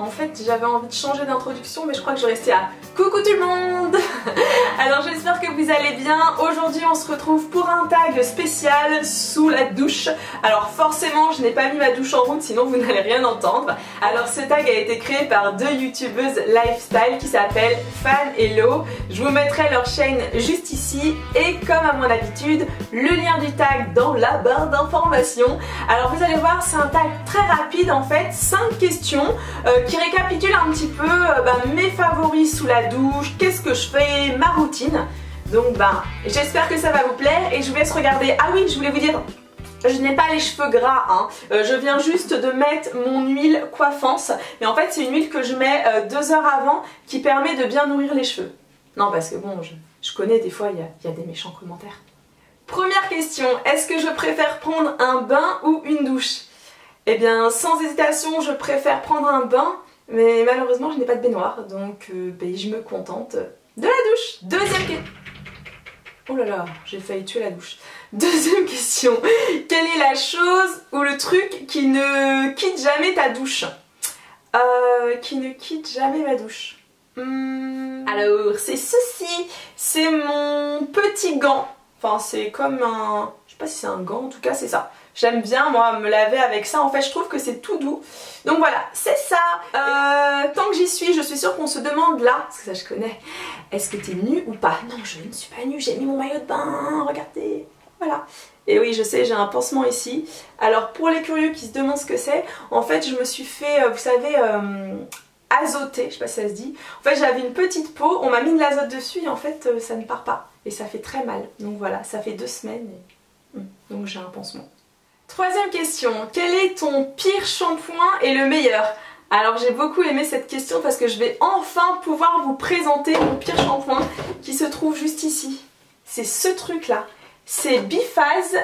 en fait j'avais envie de changer d'introduction, mais je crois que je vais rester à coucou tout le monde. Alors j'espère que vous allez bien. Aujourd'hui on se retrouve pour un tag spécial sous la douche. Alors forcément je n'ai pas mis ma douche en route, sinon vous n'allez rien entendre. Alors ce tag a été créé par deux youtubeuses lifestyle qui s'appellent Fan et Lo. Je vous mettrai leur chaîne juste ici et comme à mon habitude, le lien du tag dans la barre d'informations. Alors vous allez voir, c'est un tag très rapide en fait, 5 questions qui récapitulent un petit peu mes favoris sous la douche, qu'est-ce que je fais, ma routine. Donc j'espère que ça va vous plaire et je vous laisse regarder. Ah oui, je voulais vous dire, je n'ai pas les cheveux gras, hein. Je viens juste de mettre mon huile coiffance, mais en fait c'est une huile que je mets 2 heures avant qui permet de bien nourrir les cheveux. Non parce que bon, je connais des fois il y a des méchants commentaires. Première question, est-ce que je préfère prendre un bain ou une douche? Eh bien sans hésitation je préfère prendre un bain, mais malheureusement je n'ai pas de baignoire, donc je me contente de la douche. Deuxième question. Oh là là, j'ai failli tuer la douche. Deuxième question, quelle est la chose ou le truc qui ne quitte jamais ta douche? Qui ne quitte jamais ma douche. Alors c'est ceci, c'est mon petit gant. Enfin c'est comme un, je sais pas si c'est un gant, en tout cas c'est ça. J'aime bien moi me laver avec ça, en fait je trouve que c'est tout doux. Donc voilà, c'est ça. Tant que j'y suis, je suis sûre qu'on se demande là, parce que ça je connais, est-ce que t'es nue ou pas? Non, je ne suis pas nue, j'ai mis mon maillot de bain, regardez, voilà. Et oui, je sais, j'ai un pansement ici. Alors pour les curieux qui se demandent ce que c'est, en fait je me suis fait, vous savez, azoter, je sais pas si ça se dit. En fait j'avais une petite peau, on m'a mis de l'azote dessus et en fait ça ne part pas. Et ça fait très mal. Donc voilà, ça fait 2 semaines et donc j'ai un pansement. Troisième question, quel est ton pire shampoing et le meilleur? Alors j'ai beaucoup aimé cette question parce que je vais enfin pouvoir vous présenter mon pire shampoing qui se trouve juste ici. C'est ce truc là. C'est Biphase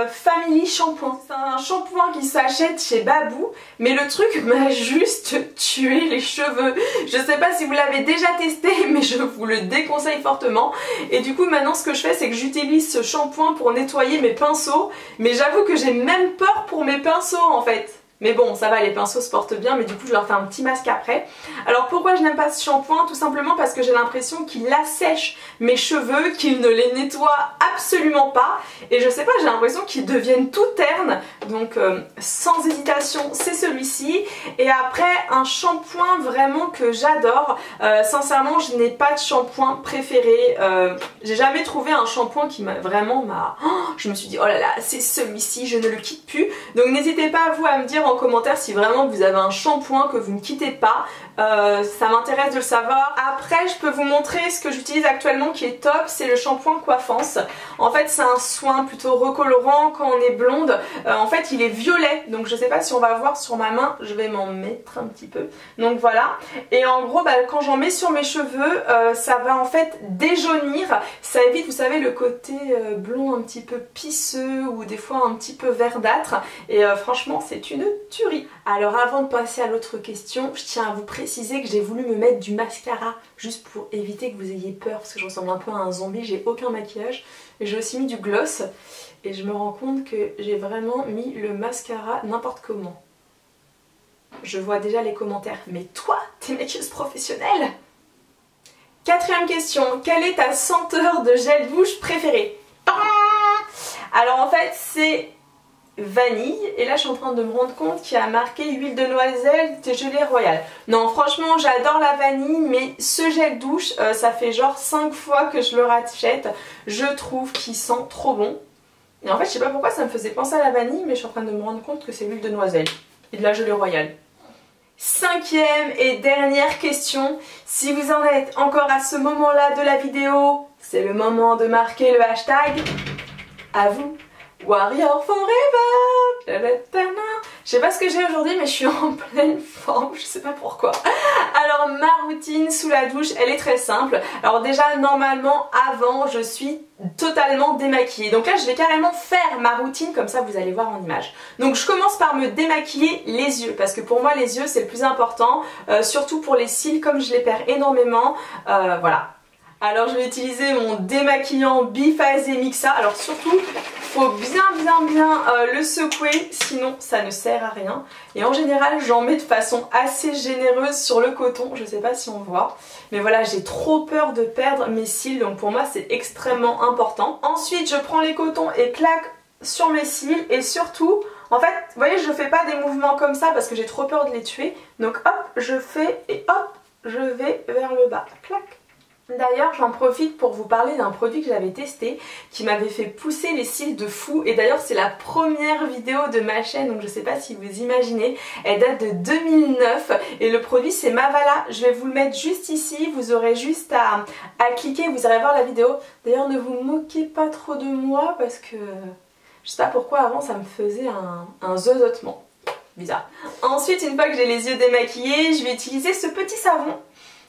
Family Shampoing. C'est un shampoing qui s'achète chez Babou, mais le truc m'a juste tué les cheveux. Je sais pas si vous l'avez déjà testé, mais je vous le déconseille fortement. Et du coup maintenant ce que je fais, c'est que j'utilise ce shampoing pour nettoyer mes pinceaux, mais j'avoue que j'ai même peur pour mes pinceaux en fait. Mais bon, ça va, les pinceaux se portent bien, mais du coup je leur fais un petit masque après. Alors pourquoi je n'aime pas ce shampoing? Tout simplement parce que j'ai l'impression qu'il assèche mes cheveux, qu'il ne les nettoie absolument pas. Et je sais pas, j'ai l'impression qu'ils deviennent tout ternes. Donc sans hésitation, c'est celui-ci. Et après, un shampoing vraiment que j'adore. Sincèrement, je n'ai pas de shampoing préféré. J'ai jamais trouvé un shampoing qui m'a vraiment... je me suis dit, oh là là, c'est celui-ci, je ne le quitte plus. Donc n'hésitez pas vous à me dire en commentaire si vraiment vous avez un shampoing que vous ne quittez pas. Ça m'intéresse de le savoir. Après je peux vous montrer ce que j'utilise actuellement qui est top, c'est le shampoing coiffance. En fait c'est un soin plutôt recolorant quand on est blonde. En fait il est violet, donc je sais pas si on va voir sur ma main, je vais m'en mettre un petit peu. Donc voilà, et en gros quand j'en mets sur mes cheveux, ça va en fait déjaunir. Ça évite, vous savez, le côté blond un petit peu pisseux ou des fois un petit peu verdâtre. Et franchement c'est une tuerie. Alors avant de passer à l'autre question, je tiens à vous préciser que j'ai voulu me mettre du mascara juste pour éviter que vous ayez peur parce que je ressemble un peu à un zombie, j'ai aucun maquillage. J'ai aussi mis du gloss et je me rends compte que j'ai vraiment mis le mascara n'importe comment. Je vois déjà les commentaires, mais toi, t'es maquilleuse professionnelle? Quatrième question, quelle est ta senteur de gel douche préférée? Alors en fait c'est vanille, et là je suis en train de me rendre compte qu'il y a marqué huile de noisette et gelée royale. Non franchement j'adore la vanille, mais ce gel douche ça fait genre 5 fois que je le rachète. Je trouve qu'il sent trop bon. Et en fait je sais pas pourquoi ça me faisait penser à la vanille, mais je suis en train de me rendre compte que c'est l'huile de noisette et de la gelée royale. Cinquième et dernière question, si vous en êtes encore à ce moment là de la vidéo, c'est le moment de marquer le hashtag à vous. Warrior Forever. Je sais pas ce que j'ai aujourd'hui, mais je suis en pleine forme, je sais pas pourquoi. Alors ma routine sous la douche, elle est très simple. Alors déjà normalement avant je suis totalement démaquillée. Donc là je vais carrément faire ma routine, comme ça vous allez voir en image. Donc je commence par me démaquiller les yeux, parce que pour moi les yeux c'est le plus important, surtout pour les cils comme je les perds énormément. Voilà. Alors je vais utiliser mon démaquillant Biphase Mixa. Alors surtout Faut bien le secouer, sinon ça ne sert à rien. Et en général j'en mets de façon assez généreuse sur le coton, je sais pas si on voit. Mais voilà, j'ai trop peur de perdre mes cils, donc pour moi c'est extrêmement important. Ensuite je prends les cotons et claque sur mes cils, et surtout, en fait, vous voyez, je fais pas des mouvements comme ça parce que j'ai trop peur de les tuer. Donc hop, je fais et hop, je vais vers le bas, clac. D'ailleurs j'en profite pour vous parler d'un produit que j'avais testé qui m'avait fait pousser les cils de fou, et d'ailleurs c'est la première vidéo de ma chaîne, donc je sais pas si vous imaginez, elle date de 2009 et le produit c'est Mavala. Je vais vous le mettre juste ici, vous aurez juste à cliquer, vous allez voir la vidéo. D'ailleurs ne vous moquez pas trop de moi parce que je sais pas pourquoi avant ça me faisait un zozotement bizarre. Ensuite, une fois que j'ai les yeux démaquillés, je vais utiliser ce petit savon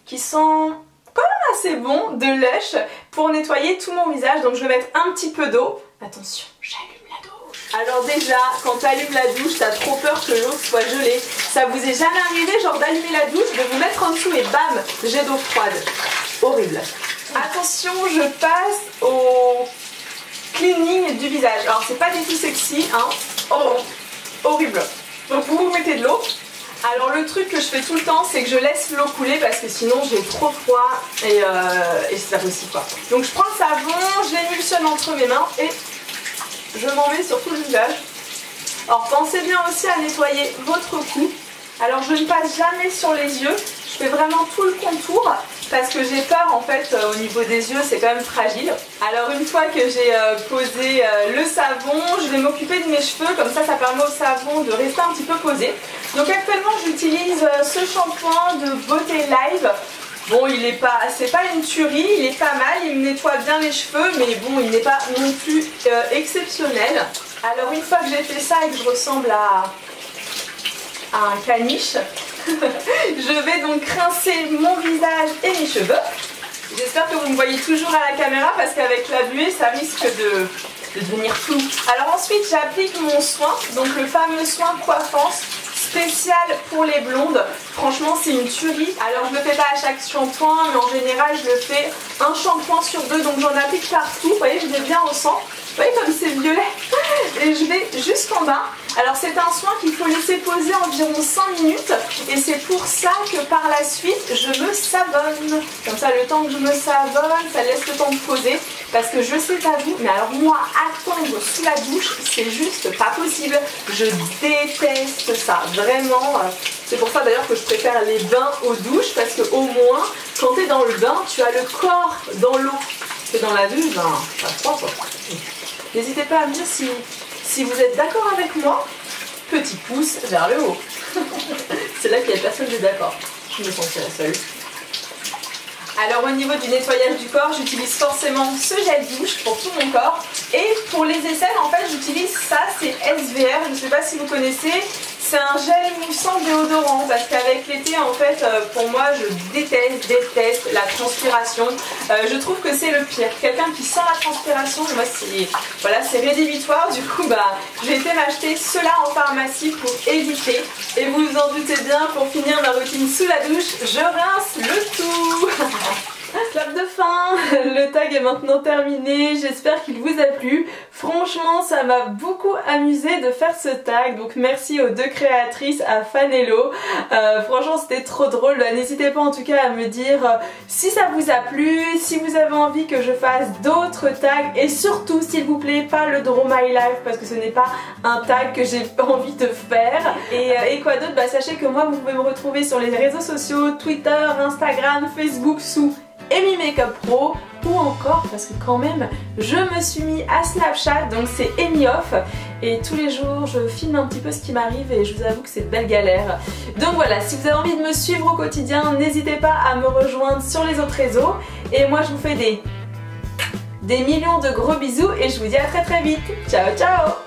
qui sent quand même assez bon, de Lush, pour nettoyer tout mon visage. Donc je vais mettre un petit peu d'eau. Attention, j'allume la douche. Alors déjà, quand tu allumes la douche, t'as trop peur que l'eau soit gelée. Ça vous est jamais arrivé, genre d'allumer la douche, de vous mettre en dessous et bam, jet d'eau froide. Horrible. Attention, je passe au cleaning du visage. Alors c'est pas du tout sexy, hein. Oh, horrible. Donc vous mettez de l'eau. Alors le truc que je fais tout le temps, c'est que je laisse l'eau couler parce que sinon j'ai trop froid et c'est pas possible quoi. Donc je prends le savon, je l'émulsionne entre mes mains et je m'en mets sur tout le visage. Alors pensez bien aussi à nettoyer votre cou. Alors je ne passe jamais sur les yeux, je fais vraiment tout le contour parce que j'ai peur en fait au niveau des yeux, c'est quand même fragile. Alors une fois que j'ai posé le savon, je vais m'occuper de mes cheveux, comme ça permet au savon de rester un petit peu posé. Donc actuellement j'utilise ce shampoing de Beauté Live. Bon, il est pas, c'est pas une tuerie, il est pas mal, il me nettoie bien les cheveux, mais bon, il n'est pas non plus exceptionnel. Alors une fois que j'ai fait ça et que je ressemble à un caniche, je vais donc rincer mon visage et mes cheveux. J'espère que vous me voyez toujours à la caméra parce qu'avec la buée ça risque de devenir flou. Alors ensuite j'applique mon soin, donc le fameux soin coiffance spécial pour les blondes. Franchement c'est une tuerie. Alors je le fais pas à chaque shampoing, mais en général je le fais un shampoing sur deux, donc j'en applique partout. Vous voyez, je vais bien au centre. Vous voyez comme c'est violet. Et je vais jusqu'en bas. Alors c'est un soin qu'il faut laisser poser environ 5 minutes et c'est pour ça que par la suite je me savonne. Comme ça le temps que je me savonne, ça laisse le temps de poser. Parce que je sais pas vous, mais alors moi attendre sous la douche c'est juste pas possible. Je déteste ça, vraiment. C'est pour ça d'ailleurs que je préfère les bains aux douches parce que au moins quand tu es dans le bain tu as le corps dans l'eau. Que dans la douche, ben pas froid quoi. N'hésitez pas à me dire si vous êtes d'accord avec moi, petit pouce vers le haut. C'est là qu'il n'y a personne qui est d'accord. Je me sentirais seule. Alors au niveau du nettoyage du corps, j'utilise forcément ce gel douche pour tout mon corps. Et pour les aisselles, en fait, j'utilise ça, c'est SVR, je ne sais pas si vous connaissez. C'est un gel moussant déodorant parce qu'avec l'été, en fait, pour moi, je déteste la transpiration. Je trouve que c'est le pire. Quelqu'un qui sent la transpiration, moi, c'est rédhibitoire. Du coup, j'ai été m'acheter cela en pharmacie pour éviter. Et vous vous en doutez bien, pour finir ma routine sous la douche, je rince le tout. Clap de fin, le tag est maintenant terminé, j'espère qu'il vous a plu. Franchement ça m'a beaucoup amusé de faire ce tag, donc merci aux deux créatrices, à Fanello. Franchement c'était trop drôle, n'hésitez pas en tout cas à me dire si ça vous a plu, si vous avez envie que je fasse d'autres tags et surtout s'il vous plaît pas le Draw My Life parce que ce n'est pas un tag que j'ai envie de faire. Et quoi d'autre, sachez que moi vous pouvez me retrouver sur les réseaux sociaux, Twitter, Instagram, Facebook sous Amy Makeup Pro, ou encore parce que quand même je me suis mis à Snapchat, donc c'est Amy Off, et tous les jours je filme un petit peu ce qui m'arrive et je vous avoue que c'est belle galère. Donc voilà, si vous avez envie de me suivre au quotidien, n'hésitez pas à me rejoindre sur les autres réseaux, et moi je vous fais des millions de gros bisous et je vous dis à très vite. Ciao ciao.